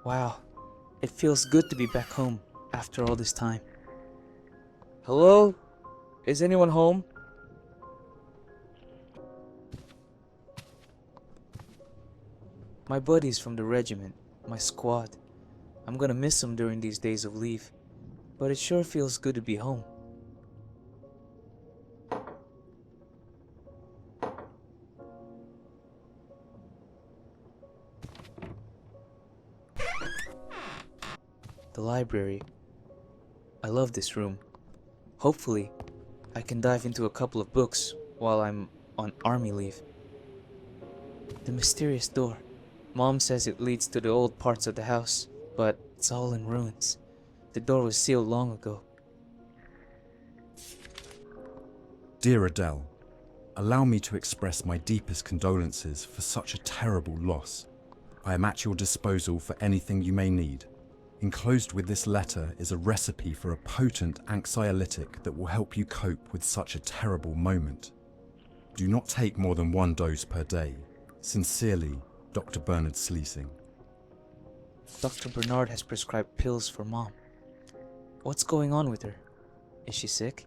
Wow, it feels good to be back home after all this time. Hello? Is anyone home? My buddies from the regiment, my squad. I'm gonna miss them during these days of leave, but it sure feels good to be home. The library. I love this room. Hopefully, I can dive into a couple of books while I'm on army leave. The mysterious door. Mom says it leads to the old parts of the house, but it's all in ruins. The door was sealed long ago. Dear Adele, allow me to express my deepest condolences for such a terrible loss. I am at your disposal for anything you may need. Enclosed with this letter is a recipe for a potent anxiolytic that will help you cope with such a terrible moment. Do not take more than 1 dose per day. Sincerely, Dr. Bernard Sleesing. Dr. Bernard has prescribed pills for Mom. What's going on with her? Is she sick?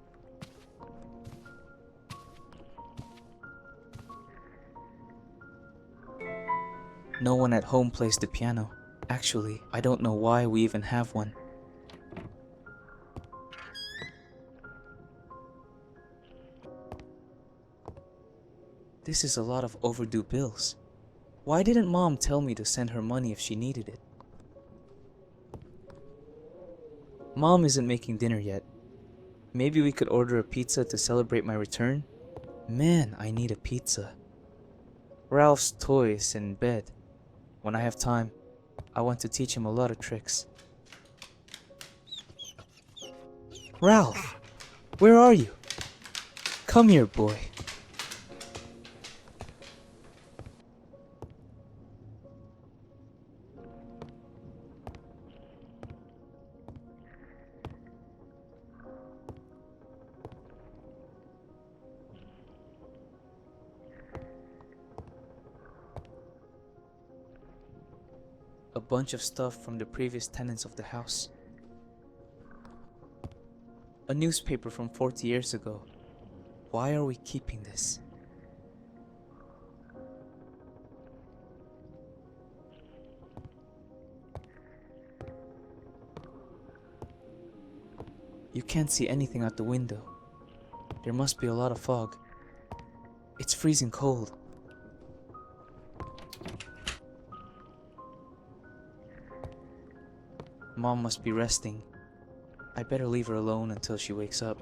No one at home plays the piano. Actually, I don't know why we even have one. This is a lot of overdue bills. Why didn't Mom tell me to send her money if she needed it? Mom isn't making dinner yet. Maybe we could order a pizza to celebrate my return? Man, I need a pizza. Ralph's toys in bed. When I have time, I want to teach him a lot of tricks. Ralph! Where are you? Come here, boy. A bunch of stuff from the previous tenants of the house. A newspaper from 40 years ago. Why are we keeping this? You can't see anything out the window. There must be a lot of fog. It's freezing cold. Mom must be resting. I better leave her alone until she wakes up.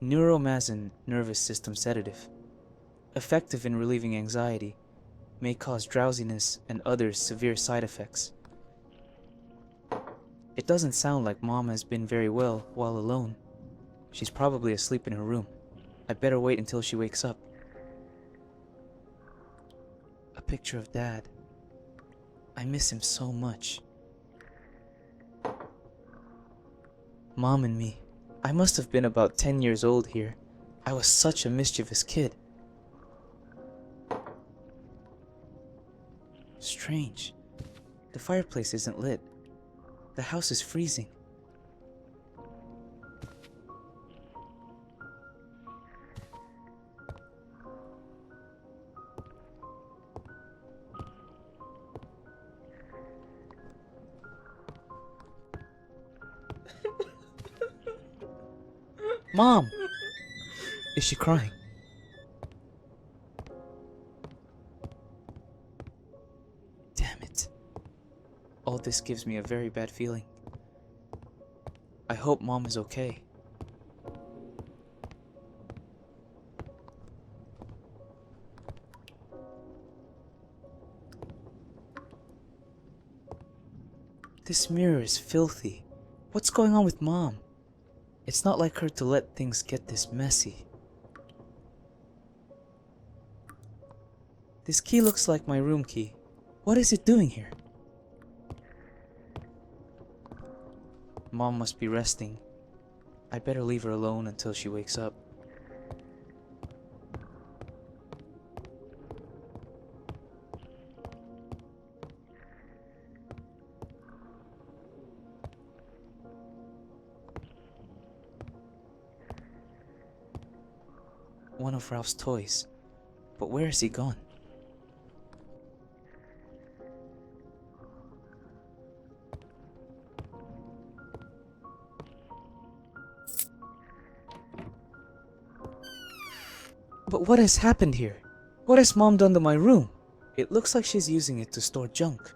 Neuromazin nervous system sedative. Effective in relieving anxiety. May cause drowsiness and other severe side effects. It doesn't sound like Mom has been very well while alone. She's probably asleep in her room. I better wait until she wakes up. A picture of Dad. I miss him so much. Mom and me. I must have been about 10 years old here. I was such a mischievous kid. Strange. The fireplace isn't lit. The house is freezing. Mom! Is she crying? Damn it. All this gives me a very bad feeling. I hope Mom is okay. This mirror is filthy. What's going on with Mom? It's not like her to let things get this messy. This key looks like my room key. What is it doing here? Mom must be resting. I better leave her alone until she wakes up. One of Ralph's toys. But where has he gone? But what has happened here? What has Mom done to my room? It looks like she's using it to store junk.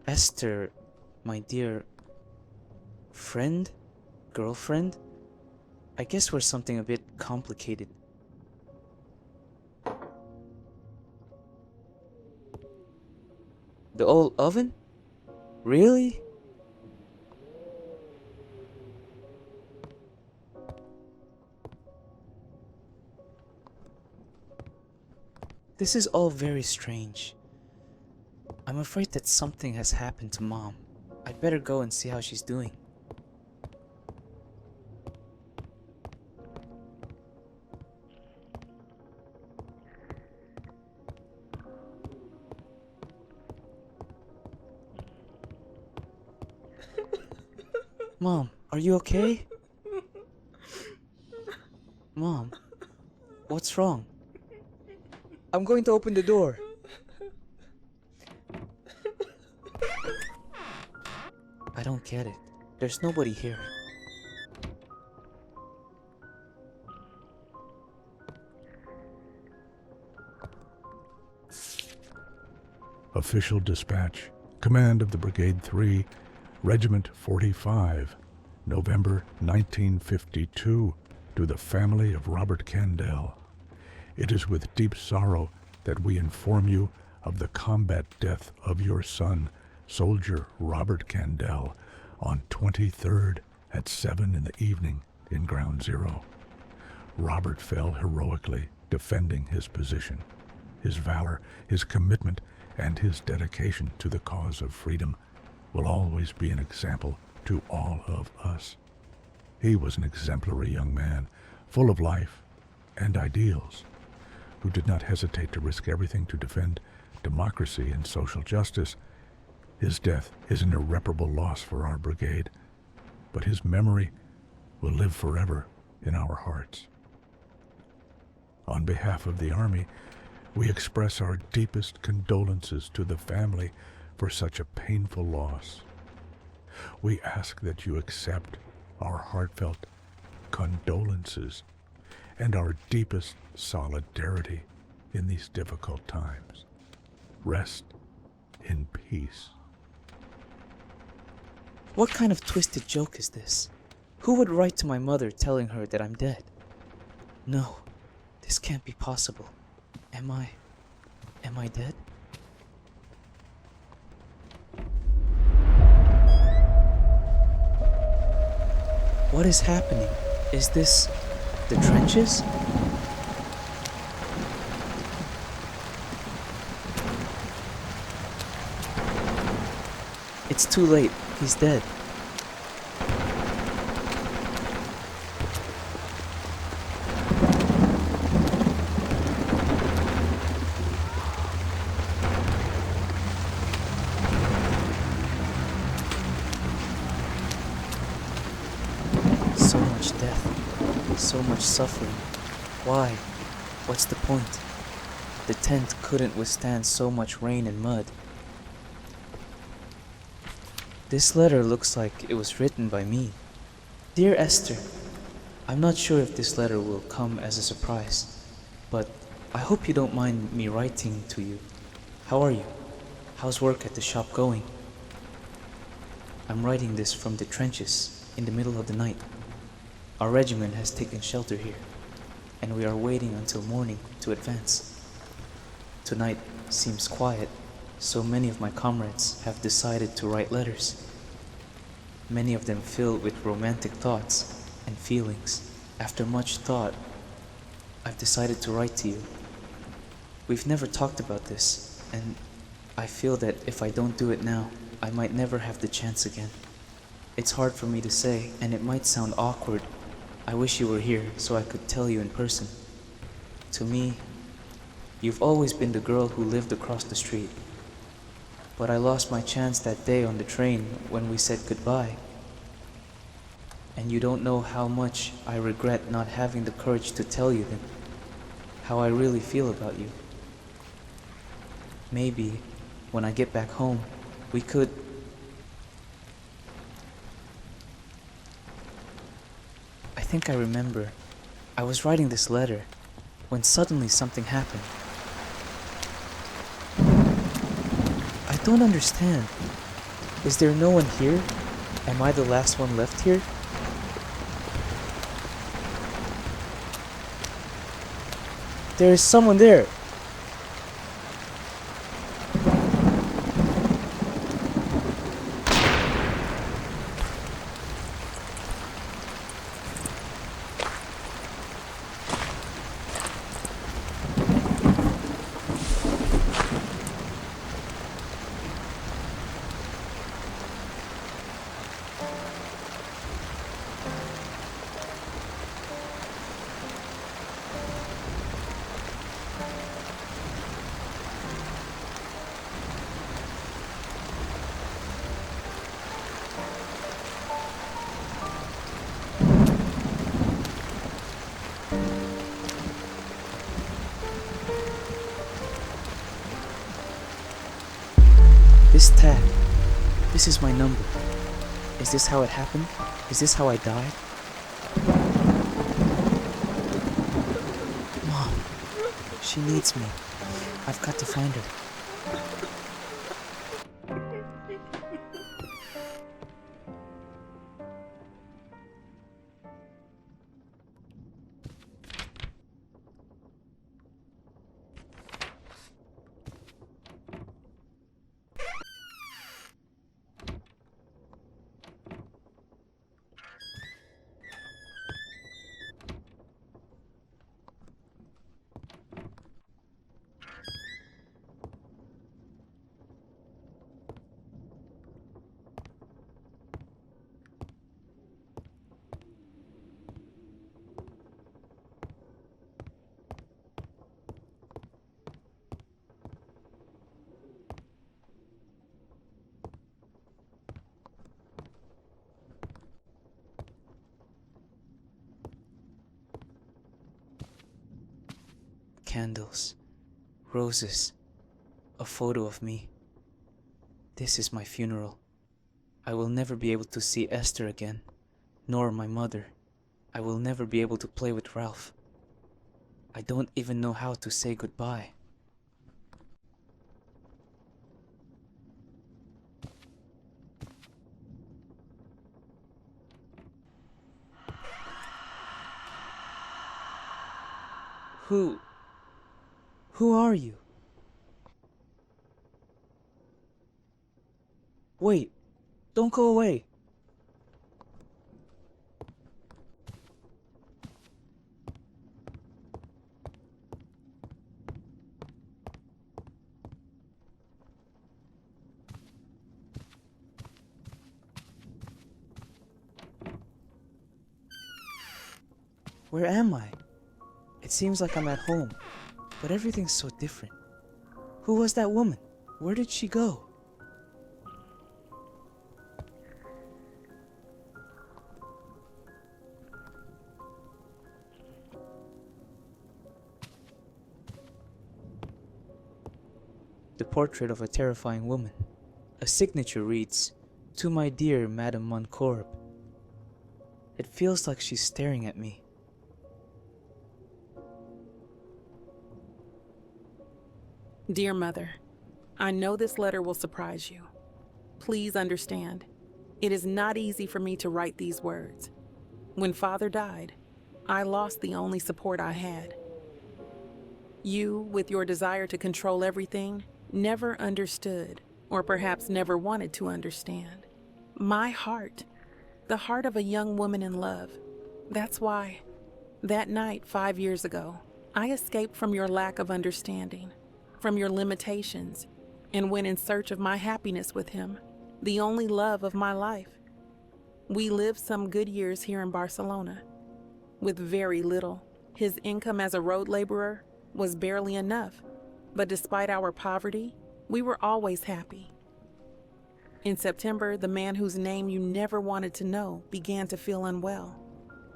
Esther, my dear friend? Girlfriend? I guess we're something a bit complicated. The old oven? Really? This is all very strange. I'm afraid that something has happened to Mom. I'd better go and see how she's doing. Mom, are you okay? Mom, what's wrong? I'm going to open the door. I don't get it. There's nobody here. Official dispatch. Command of the Brigade 3, Regiment 45, November 1952, to the family of Robert Candell. It is with deep sorrow that we inform you of the combat death of your son, Soldier Robert Candell, on 23rd at 7 in the evening in Ground Zero. Robert fell heroically defending his position. His valor, his commitment, and his dedication to the cause of freedom will always be an example to all of us. He was an exemplary young man, full of life and ideals, who did not hesitate to risk everything to defend democracy and social justice. His death is an irreparable loss for our brigade, but his memory will live forever in our hearts. On behalf of the Army, we express our deepest condolences to the family for such a painful loss. We ask that you accept our heartfelt condolences and our deepest solidarity in these difficult times. Rest in peace. What kind of twisted joke is this? Who would write to my mother telling her that I'm dead? No, this can't be possible. Am I dead? What is happening? Is this the trenches? It's too late. He's dead. So much death, so much suffering. Why? What's the point? The tent couldn't withstand so much rain and mud. This letter looks like it was written by me. Dear Esther, I'm not sure if this letter will come as a surprise, but I hope you don't mind me writing to you. How are you? How's work at the shop going? I'm writing this from the trenches in the middle of the night. Our regiment has taken shelter here, and we are waiting until morning to advance. Tonight seems quiet, So many of my comrades have decided to write letters, many of them filled with romantic thoughts and feelings. After much thought, I've decided to write to you. We've never talked about this, and I feel that if I don't do it now, I might never have the chance again. It's hard for me to say, and it might sound awkward. I wish you were here so I could tell you in person. To me, you've always been the girl who lived across the street. But I lost my chance that day on the train when we said goodbye. And you don't know how much I regret not having the courage to tell you then, how I really feel about you. Maybe, when I get back home, we could... I think I remember. I was writing this letter when suddenly something happened. I don't understand. Is there no one here? Am I the last one left here? There is someone there. This tag, this is my number. Is this how it happened? Is this how I died? Mom, she needs me. I've got to find her. Candles, roses, a photo of me. This is my funeral. I will never be able to see Esther again, nor my mother. I will never be able to play with Ralph. I don't even know how to say goodbye. Who are you? Wait, don't go away. Where am I? It seems like I'm at home, but everything's so different. Who was that woman? Where did she go? The portrait of a terrifying woman. A signature reads, "To my dear Madame Moncorb." It feels like she's staring at me. Dear Mother, I know this letter will surprise you. Please understand, it is not easy for me to write these words. When Father died, I lost the only support I had. You, with your desire to control everything, never understood, or perhaps never wanted to understand. My heart, the heart of a young woman in love. That's why, that night 5 years ago, I escaped from your lack of understanding, from your limitations, and went in search of my happiness with him, the only love of my life. We lived some good years here in Barcelona, with very little. His income as a road laborer was barely enough, but despite our poverty, we were always happy. In September, the man whose name you never wanted to know began to feel unwell.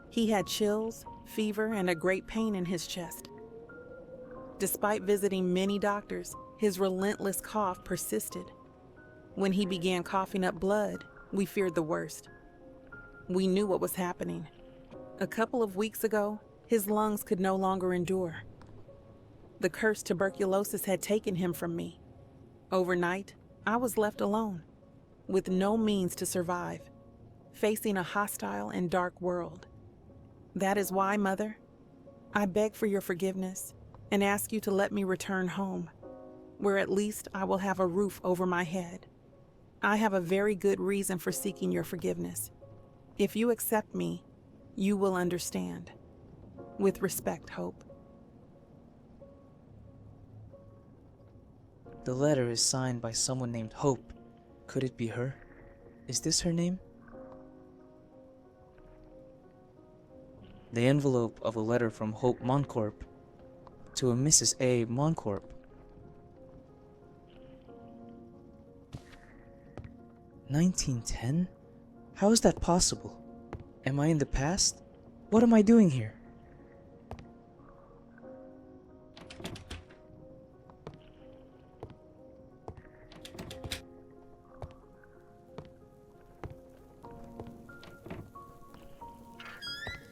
He had chills, fever, and a great pain in his chest. Despite visiting many doctors, his relentless cough persisted. When he began coughing up blood, we feared the worst. We knew what was happening. A couple of weeks ago, his lungs could no longer endure. The cursed tuberculosis had taken him from me. Overnight, I was left alone, with no means to survive, facing a hostile and dark world. That is why, Mother, I beg for your forgiveness and ask you to let me return home, where at least I will have a roof over my head. I have a very good reason for seeking your forgiveness. If you accept me, you will understand. With respect, Hope. The letter is signed by someone named Hope. Could it be her? Is this her name? The envelope of a letter from Hope Moncorp to a Mrs. A. Moncorp. "1910? How is that possible? Am I in the past? What am I doing here?"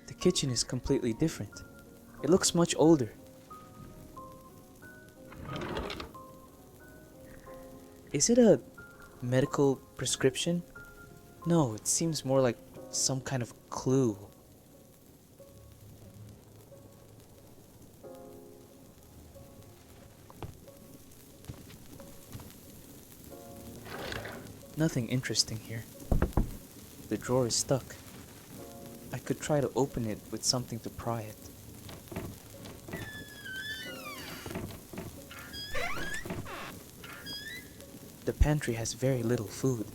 The kitchen is completely different. It looks much older. Is it a medical prescription? No, it seems more like some kind of clue. Nothing interesting here. The drawer is stuck. I could try to open it with something to pry it. The pantry has very little food.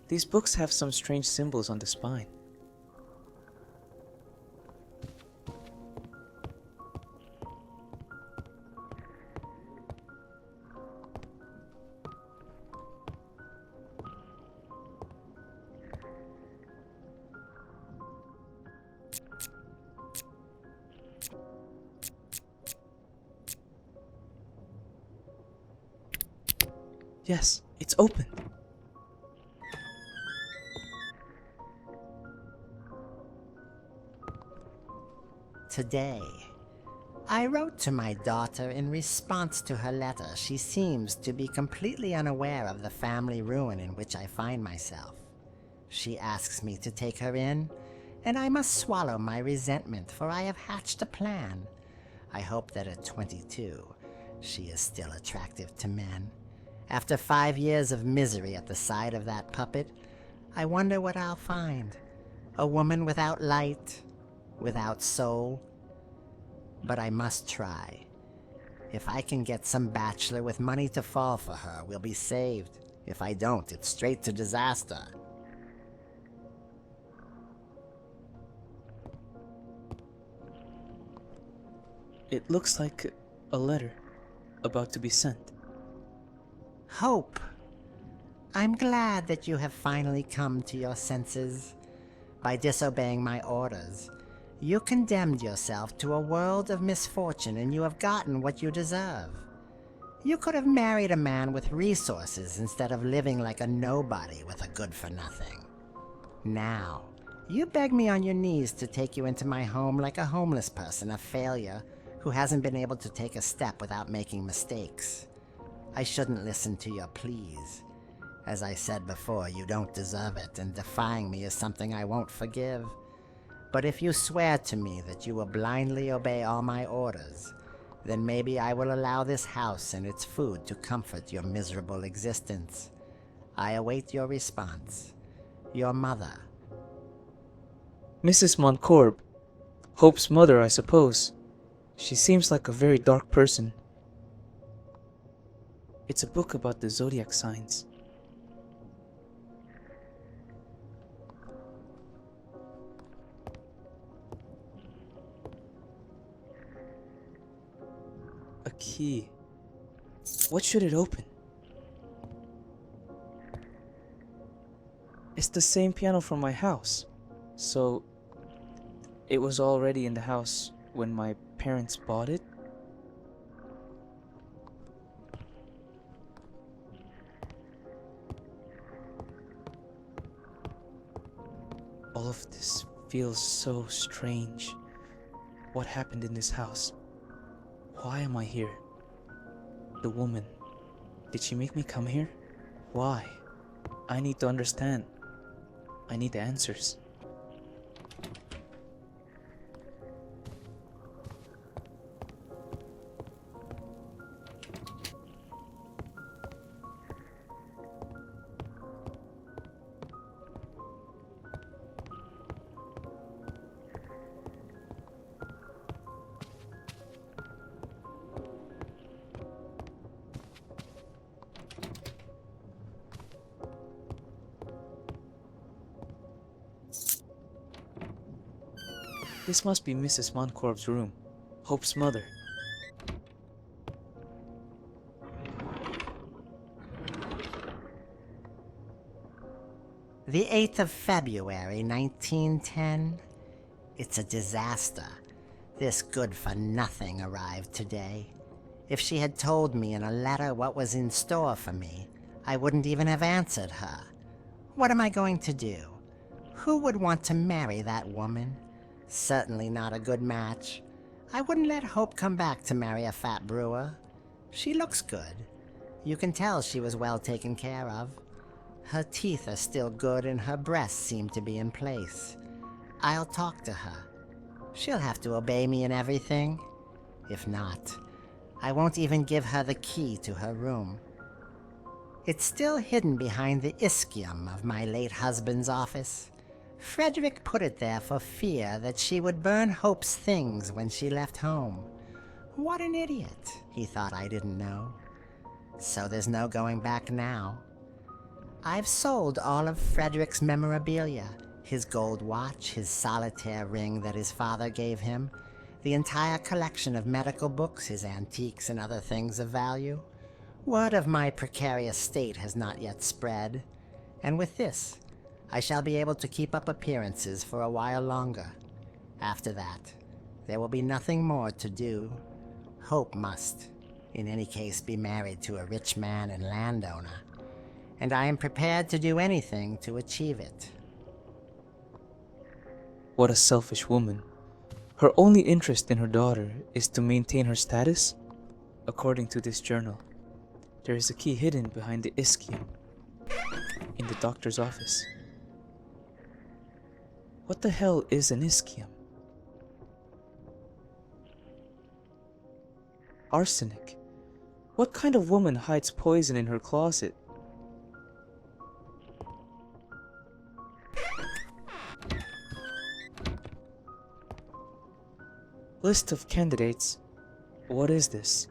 These books have some strange symbols on the spine. Yes, it's open. Today, I wrote to my daughter in response to her letter. She seems to be completely unaware of the family ruin in which I find myself. She asks me to take her in, and I must swallow my resentment, for I have hatched a plan. I hope that at 22, she is still attractive to men. After 5 years of misery at the side of that puppet, I wonder what I'll find. A woman without light, without soul. But I must try. If I can get some bachelor with money to fall for her, we'll be saved. If I don't, it's straight to disaster. It looks like a letter about to be sent. Hope, I'm glad that you have finally come to your senses. by disobeying my orders. You condemned yourself to a world of misfortune, and you have gotten what you deserve. You could have married a man with resources instead of living like a nobody with a good-for-nothing. Now, you beg me on your knees to take you into my home like a homeless person, a failure, who hasn't been able to take a step without making mistakes. I shouldn't listen to your pleas. As I said before, you don't deserve it, and defying me is something I won't forgive. But if you swear to me that you will blindly obey all my orders, then maybe I will allow this house and its food to comfort your miserable existence. I await your response. Your mother. Mrs. Montcorb. Hope's mother, I suppose. She seems like a very dark person. It's a book about the zodiac signs. A key. What should it open? It's the same piano from my house. So, it was already in the house when my parents bought it? All of this feels so strange. What happened in this house? Why am I here? The woman. Did she make me come here? Why? I need to understand. I need the answers. This must be Mrs. Montcorb's room, Hope's mother. The 8th of February, 1910. It's a disaster. This good-for-nothing arrived today. If she had told me in a letter what was in store for me, I wouldn't even have answered her. What am I going to do? Who would want to marry that woman? Certainly not a good match. I wouldn't let Hope come back to marry a fat brewer. She looks good. You can tell she was well taken care of. Her teeth are still good and her breasts seem to be in place. I'll talk to her. She'll have to obey me in everything. If not, I won't even give her the key to her room. It's still hidden behind the ischium of my late husband's office. Frederick put it there for fear that she would burn Hope's things when she left home. What an idiot. He thought I didn't know. So there's no going back now. I've sold all of Frederick's memorabilia. His gold watch, his solitaire ring that his father gave him, the entire collection of medical books, his antiques and other things of value. Word of my precarious state has not yet spread, and with this, I shall be able to keep up appearances for a while longer. After that, there will be nothing more to do. Hope must, in any case, be married to a rich man and landowner, and I am prepared to do anything to achieve it. What a selfish woman. Her only interest in her daughter is to maintain her status? According to this journal, there is a key hidden behind the ischium in the doctor's office. What the hell is an ischium? Arsenic. What kind of woman hides poison in her closet? List of candidates. What is this?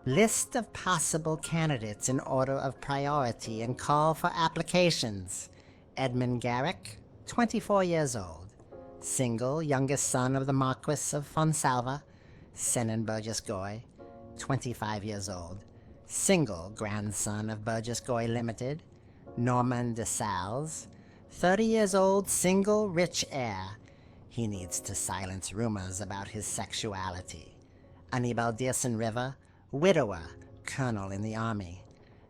List of possible candidates in order of priority and call for applications. Edmund Garrick, 24 years old. Single, youngest son of the Marquis of Fonsalva, Senan Burgess Goy, 25 years old. Single, grandson of Burgess Goy Limited, Norman de Salles, 30 years old, single, rich heir. He needs to silence rumors about his sexuality. Anibal Dirson River, widower, colonel in the army.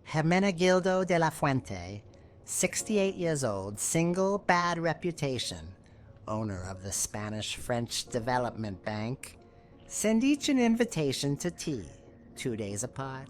Hermenegildo de la Fuente, 68 years old, single, bad reputation. Owner of the Spanish-French Development Bank. Send each an invitation to tea, 2 days apart.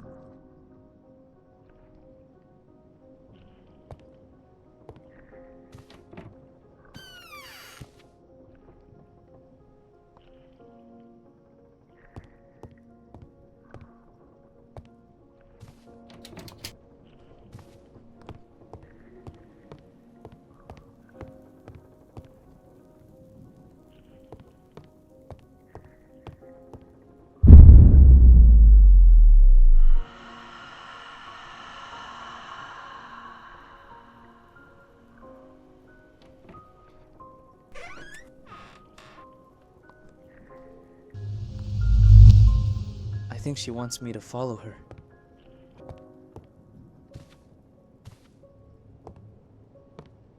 I think she wants me to follow her.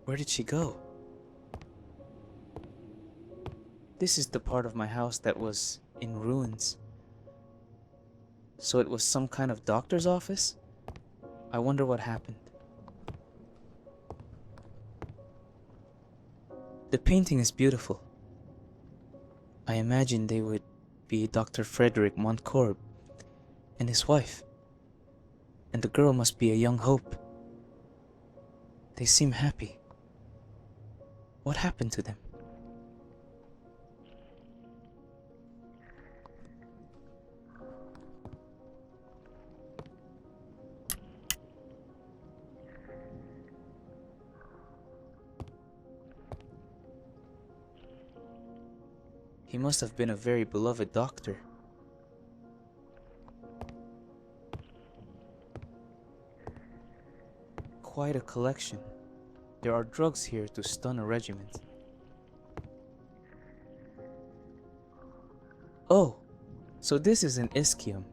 Where did she go? This is the part of my house that was in ruins. So it was some kind of doctor's office? I wonder what happened. The painting is beautiful. I imagine they would be Dr. Frederick Montcorb and his wife. And the girl must be a young hope. They seem happy. What happened to them? He must have been a very beloved doctor. Quite a collection. There are drugs here to stun a regiment. Oh, so this is an ischium.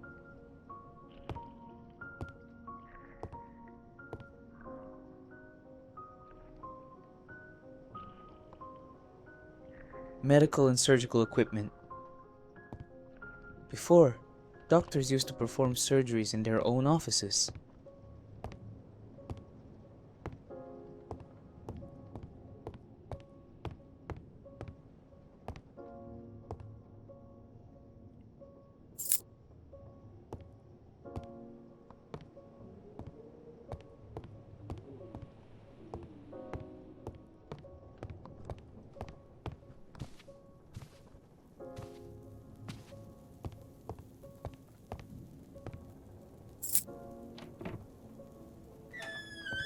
Medical and surgical equipment. Before, doctors used to perform surgeries in their own offices.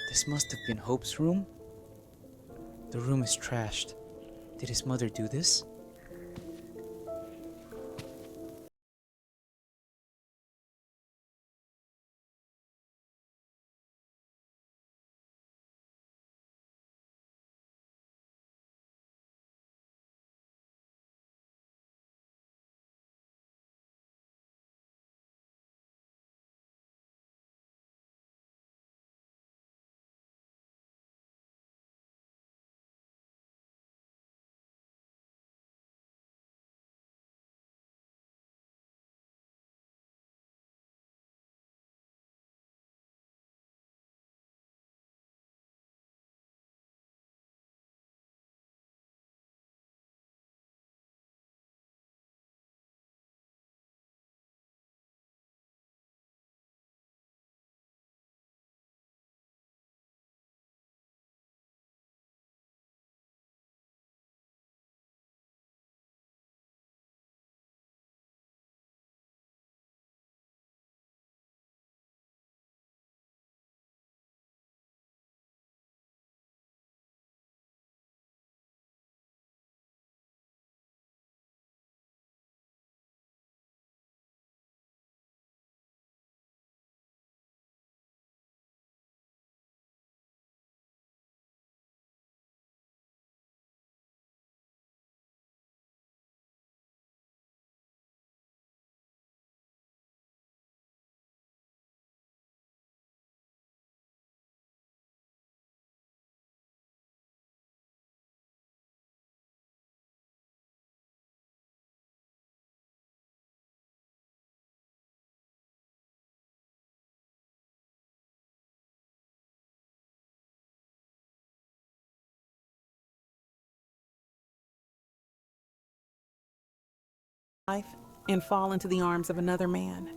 This must have been Hope's room? The room is trashed. Did his mother do this? life and fall into the arms of another man.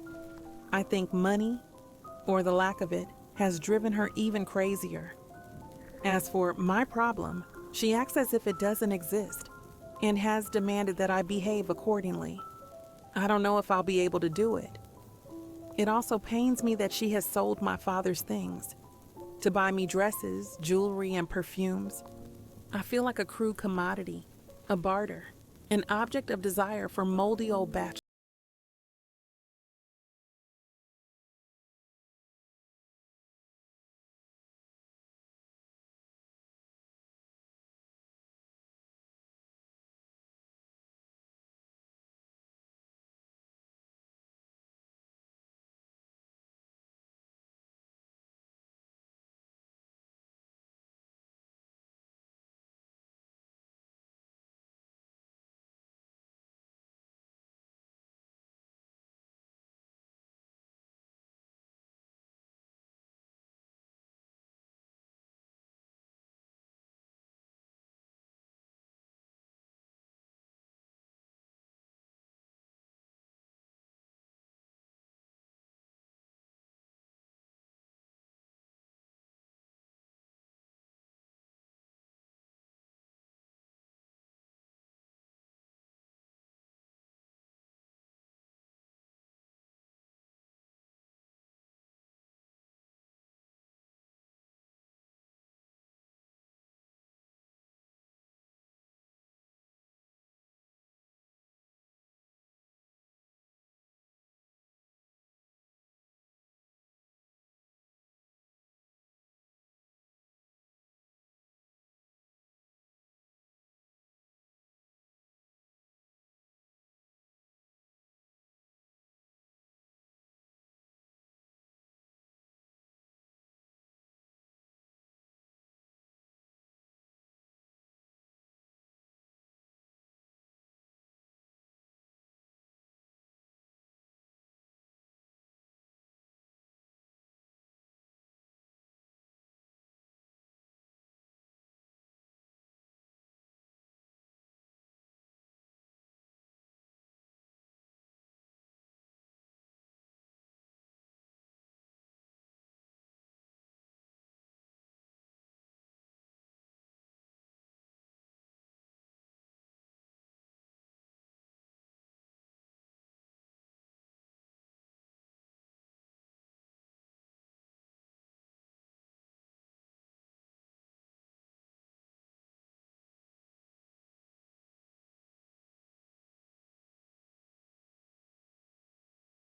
I think money, or the lack of it, has driven her even crazier. As for my problem, she acts as if it doesn't exist and has demanded that I behave accordingly. I don't know if I'll be able to do it. It also pains me that she has sold my father's things to buy me dresses, jewelry, and perfumes. I feel like a crude commodity, a barter, an object of desire for moldy old bachelors.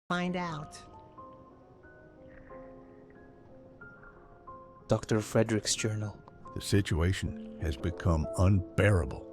Find out. Dr. Frederick's journal. The situation has become unbearable.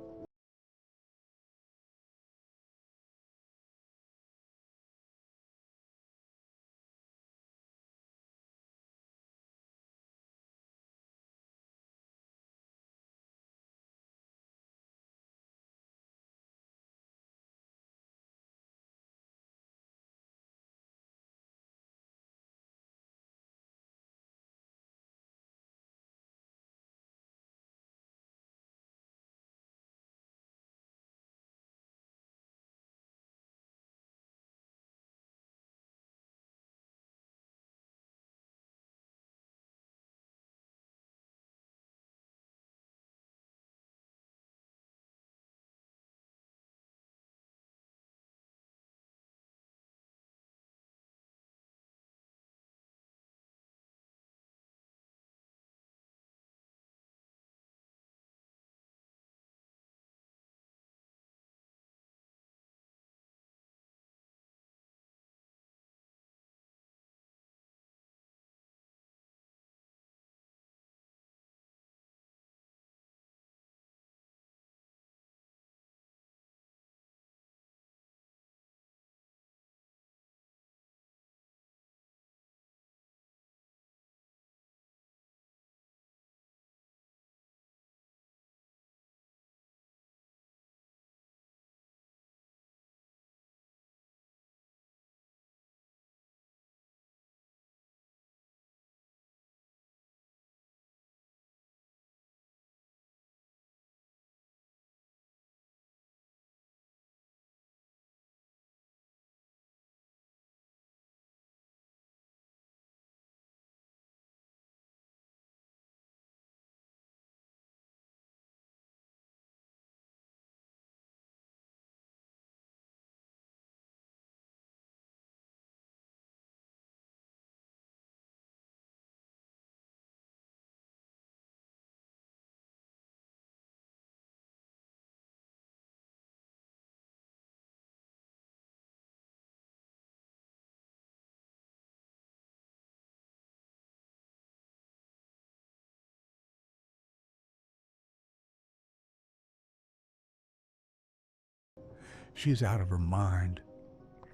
She's out of her mind.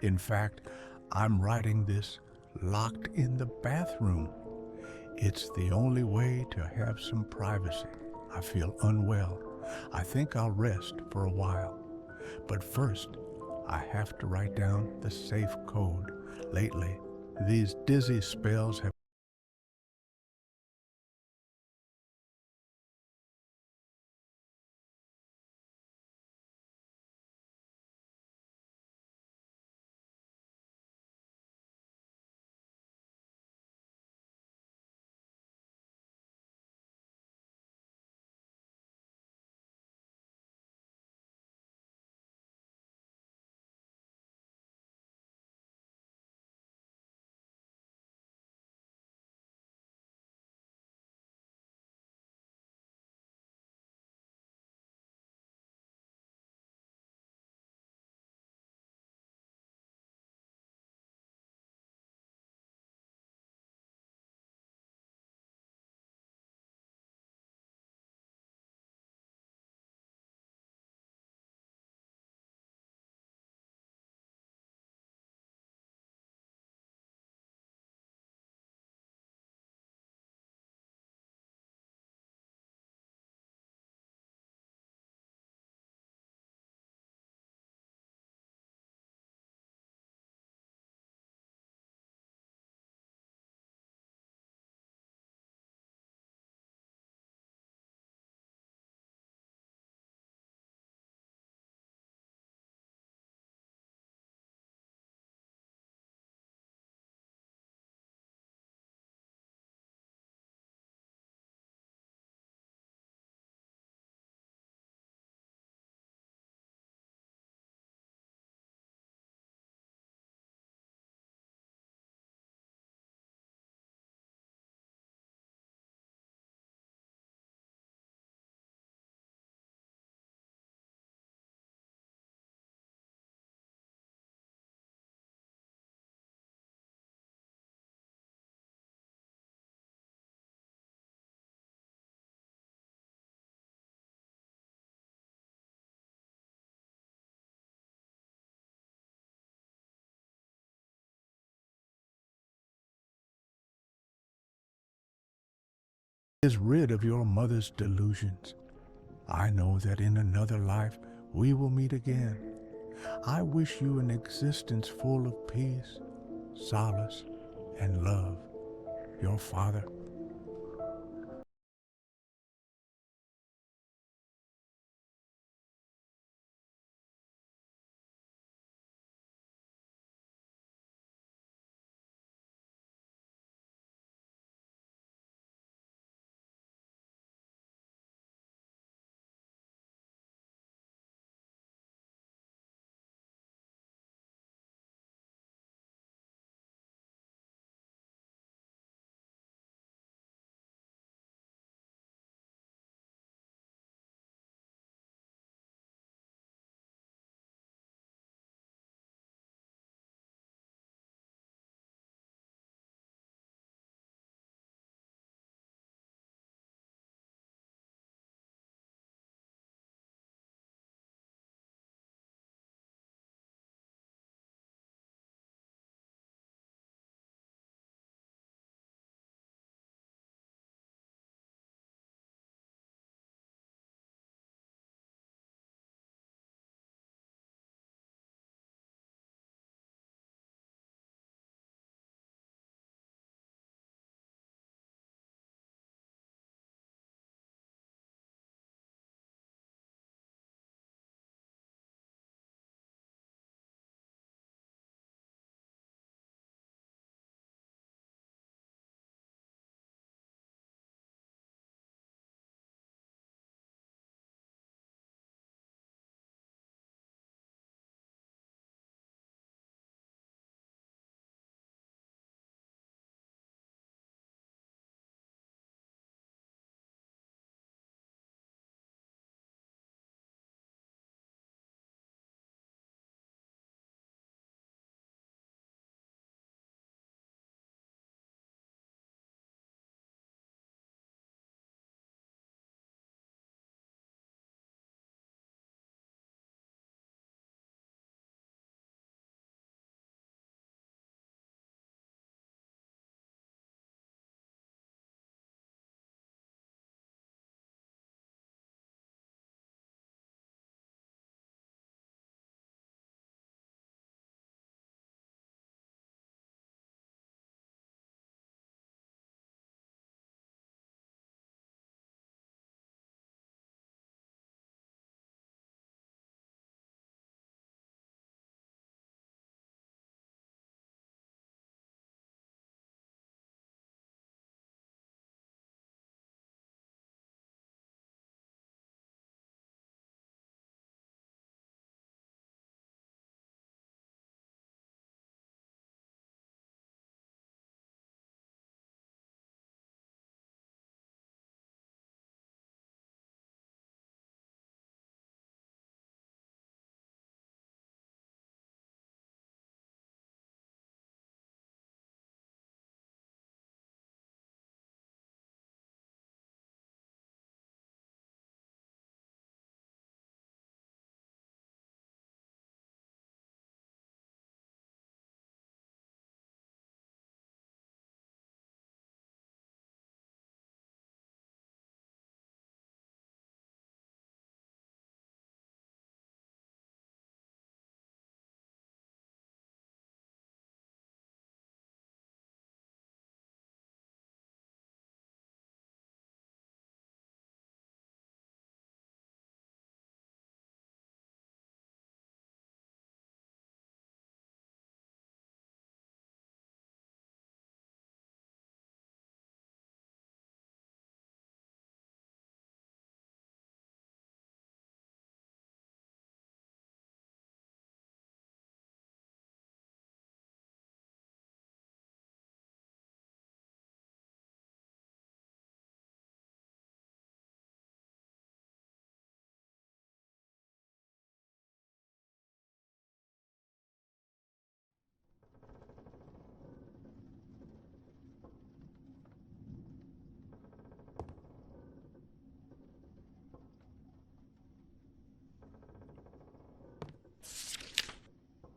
In fact, I'm writing this locked in the bathroom. It's the only way to have some privacy. I feel unwell. I think I'll rest for a while. But first, I have to write down the safe code. Lately, these dizzy spells have is rid of your mother's delusions. I know that in another life we will meet again. I wish you an existence full of peace, solace, and love. Your father,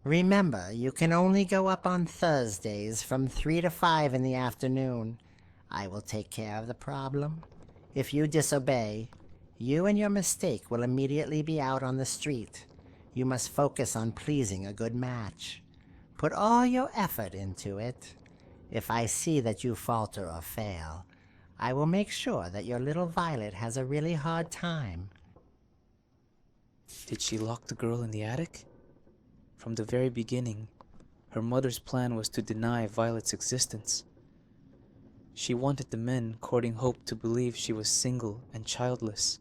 Remember, you can only go up on Thursdays from 3 to 5 in the afternoon. I will take care of the problem. If you disobey, you and your mistake will immediately be out on the street. You must focus on pleasing a good match. Put all your effort into it. If I see that you falter or fail, I will make sure that your little Violet has a really hard time. Did she lock the girl in the attic? From the very beginning, her mother's plan was to deny Violet's existence. She wanted the men courting Hope to believe she was single and childless.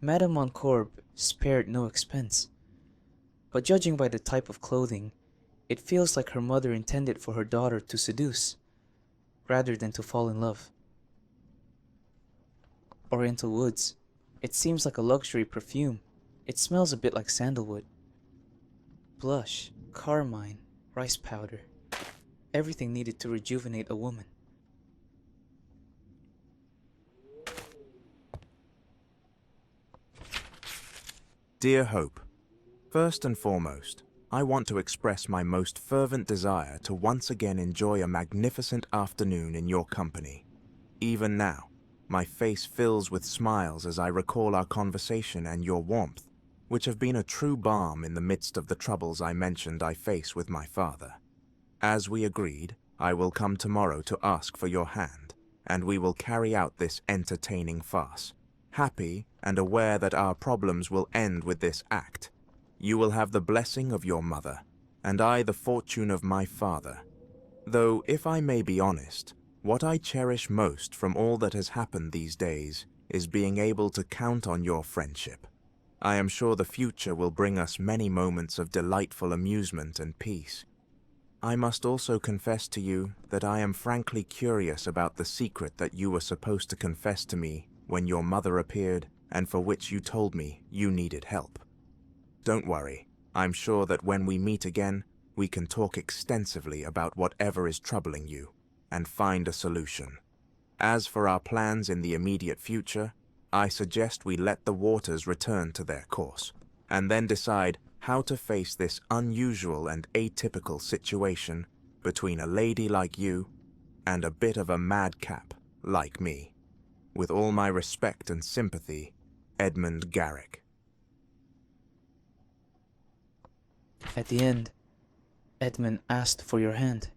Madame Moncorbe spared no expense, but judging by the type of clothing, it feels like her mother intended for her daughter to seduce, rather than to fall in love. Oriental woods. It seems like a luxury perfume. It smells a bit like sandalwood. Blush, carmine, rice powder. Everything needed to rejuvenate a woman. Dear Hope, first and foremost, I want to express my most fervent desire to once again enjoy a magnificent afternoon in your company. Even now, my face fills with smiles as I recall our conversation and your warmth, which have been a true balm in the midst of the troubles I mentioned I face with my father. As we agreed, I will come tomorrow to ask for your hand, and we will carry out this entertaining farce, happy and aware that our problems will end with this act. You will have the blessing of your mother, and I the fortune of my father. Though, if I may be honest, what I cherish most from all that has happened these days is being able to count on your friendship. I am sure the future will bring us many moments of delightful amusement and peace. I must also confess to you that I am frankly curious about the secret that you were supposed to confess to me when your mother appeared and for which you told me you needed help. Don't worry, I'm sure that when we meet again, we can talk extensively about whatever is troubling you and find a solution. As for our plans in the immediate future, I suggest we let the waters return to their course, and then decide how to face this unusual and atypical situation between a lady like you and a bit of a madcap like me. With all my respect and sympathy, Edmund Garrick. At the end, Edmund asked for your hand.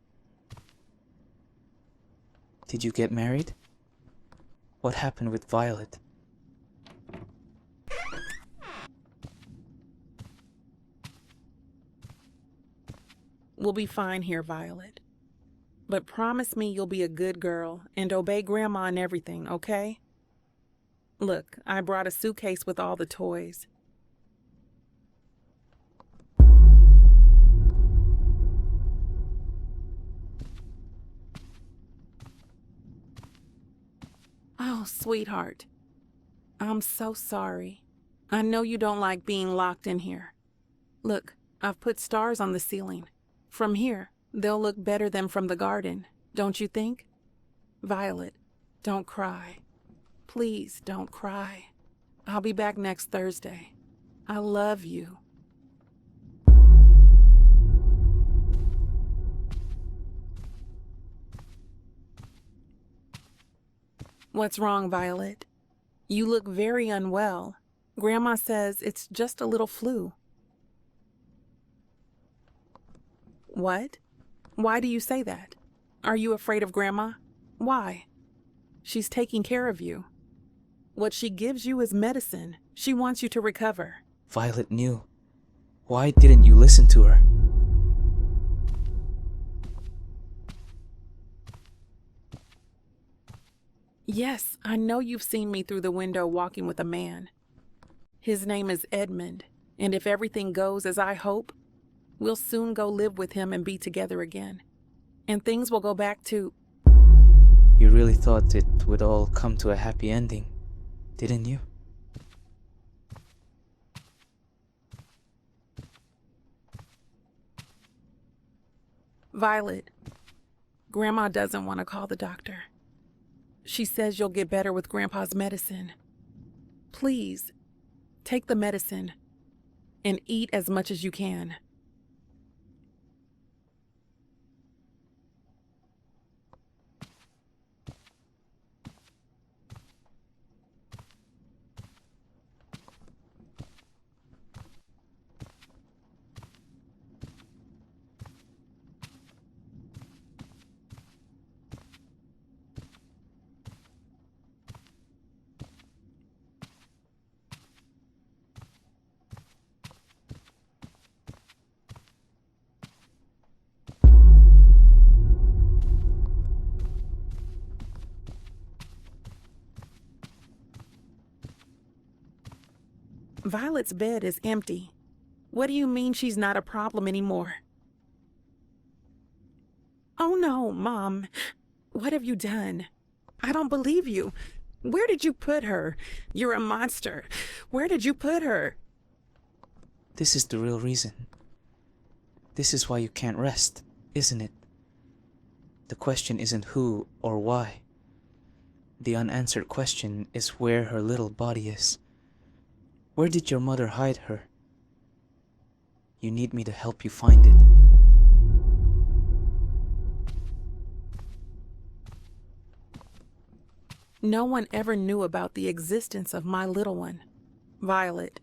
Did you get married? What happened with Violet? We'll be fine here, Violet. But promise me you'll be a good girl and obey Grandma and everything, okay? Look, I brought a suitcase with all the toys. Oh, sweetheart. I'm so sorry. I know you don't like being locked in here. Look, I've put stars on the ceiling. From here, they'll look better than from the garden, don't you think? Violet, don't cry. Please don't cry. I'll be back next Thursday. I love you. What's wrong, Violet? You look very unwell. Grandma says it's just a little flu. What? Why do you say that? Are you afraid of Grandma? Why? She's taking care of you. What she gives you is medicine. She wants you to recover. Violet knew. Why didn't you listen to her? Yes, I know you've seen me through the window walking with a man. His name is Edmund, and if everything goes as I hope, we'll soon go live with him and be together again. And things will go back to... You really thought it would all come to a happy ending, didn't you? Violet, Grandma doesn't want to call the doctor. She says you'll get better with Grandpa's medicine. Please, take the medicine and eat as much as you can. Violet's bed is empty. What do you mean she's not a problem anymore? Oh no, Mom. What have you done? I don't believe you. Where did you put her? You're a monster. Where did you put her? This is the real reason. This is why you can't rest, isn't it? The question isn't who or why. The unanswered question is where her little body is. Where did your mother hide her? You need me to help you find it. No one ever knew about the existence of my little one. Violet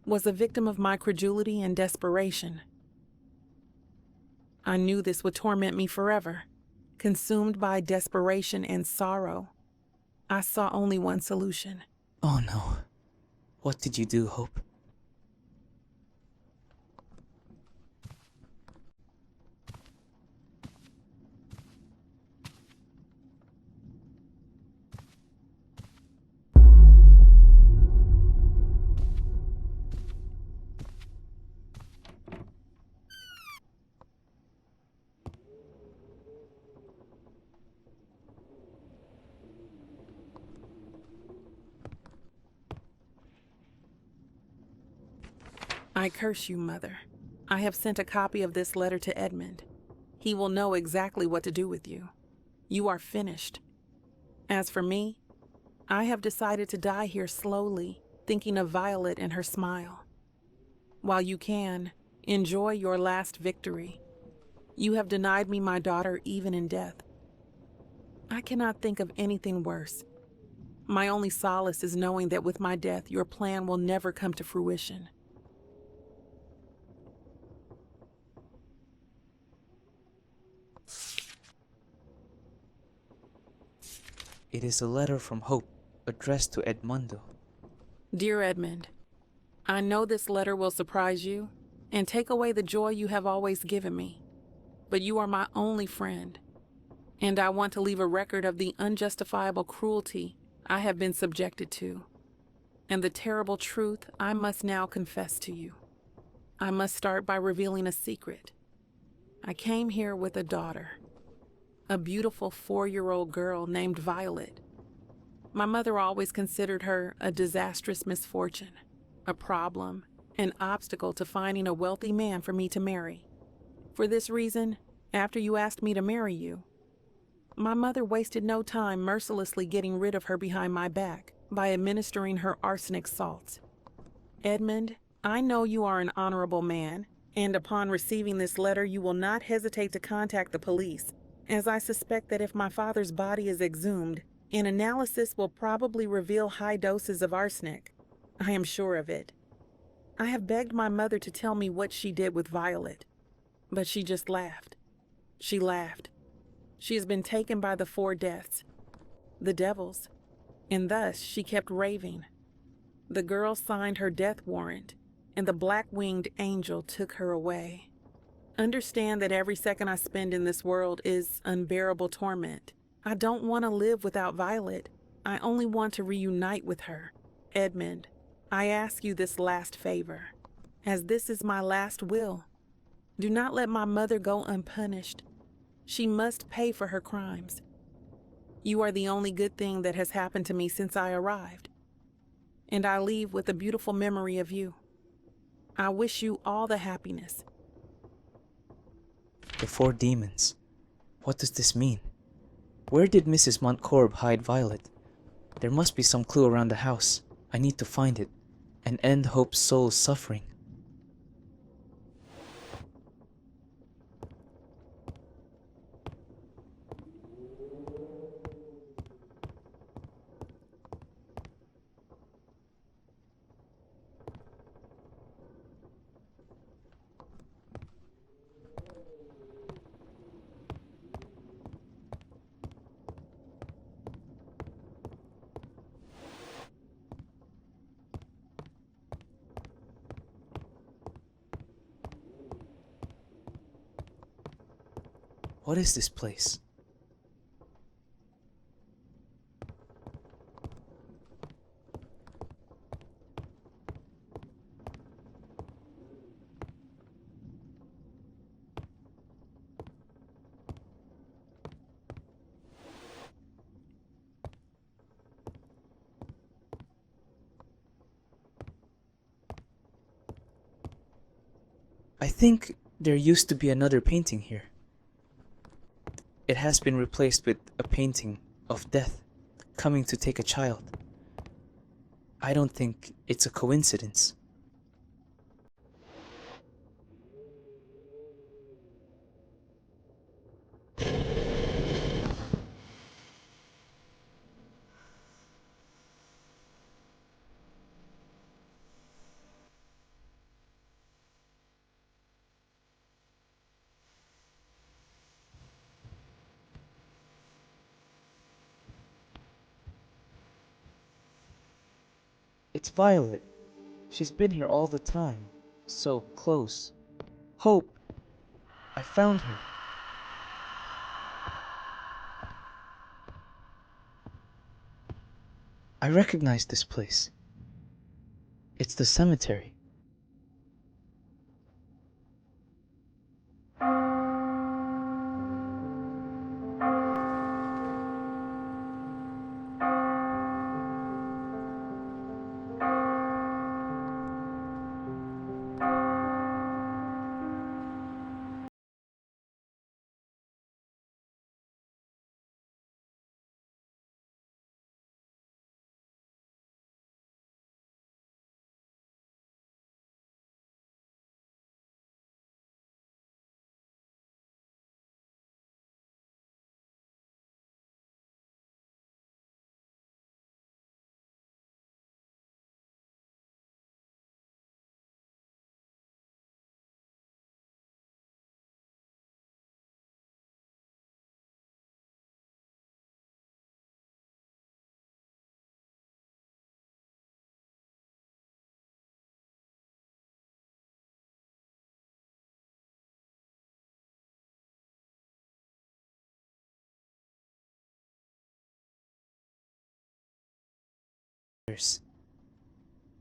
was a victim of my credulity and desperation. I knew this would torment me forever. Consumed by desperation and sorrow, I saw only one solution. Oh no. What did you do, Hope? I curse you, Mother. I have sent a copy of this letter to Edmund. He will know exactly what to do with you. You are finished. As for me, I have decided to die here slowly, thinking of Violet and her smile. While you can, enjoy your last victory. You have denied me my daughter even in death. I cannot think of anything worse. My only solace is knowing that with my death, your plan will never come to fruition. It is a letter from Hope, addressed to Edmundo. Dear Edmund, I know this letter will surprise you and take away the joy you have always given me, but you are my only friend, and I want to leave a record of the unjustifiable cruelty I have been subjected to, and the terrible truth I must now confess to you. I must start by revealing a secret. I came here with a daughter, a beautiful 4-year-old girl named Violet. My mother always considered her a disastrous misfortune, a problem, an obstacle to finding a wealthy man for me to marry. For this reason, after you asked me to marry you, my mother wasted no time mercilessly getting rid of her behind my back by administering her arsenic salts. Edmund, I know you are an honorable man, and upon receiving this letter you will not hesitate to contact the police, as I suspect that if my father's body is exhumed, an analysis will probably reveal high doses of arsenic. I am sure of it. I have begged my mother to tell me what she did with Violet, but she just laughed. She laughed. She has been taken by the 4 deaths, the devils, and thus she kept raving. The girl signed her death warrant, and the black-winged angel took her away. Understand that every second I spend in this world is unbearable torment. I don't want to live without Violet. I only want to reunite with her. Edmund, I ask you this last favor, as this is my last will. Do not let my mother go unpunished. She must pay for her crimes. You are the only good thing that has happened to me since I arrived, and I leave with a beautiful memory of you. I wish you all the happiness. The 4 demons. What does this mean? Where did Mrs. Montcorb hide Violet? There must be some clue around the house. I need to find it and end Hope's soul's suffering. What is this place? I think there used to be another painting here. It has been replaced with a painting of death coming to take a child. I don't think it's a coincidence. It's Violet. She's been here all the time. So close. Hope. I found her. I recognize this place. It's the cemetery.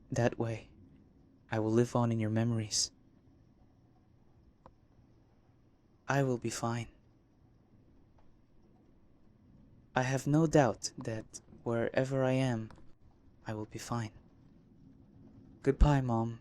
That way, I will live on in your memories. I will be fine. I have no doubt that wherever I am, I will be fine. Goodbye, Mom.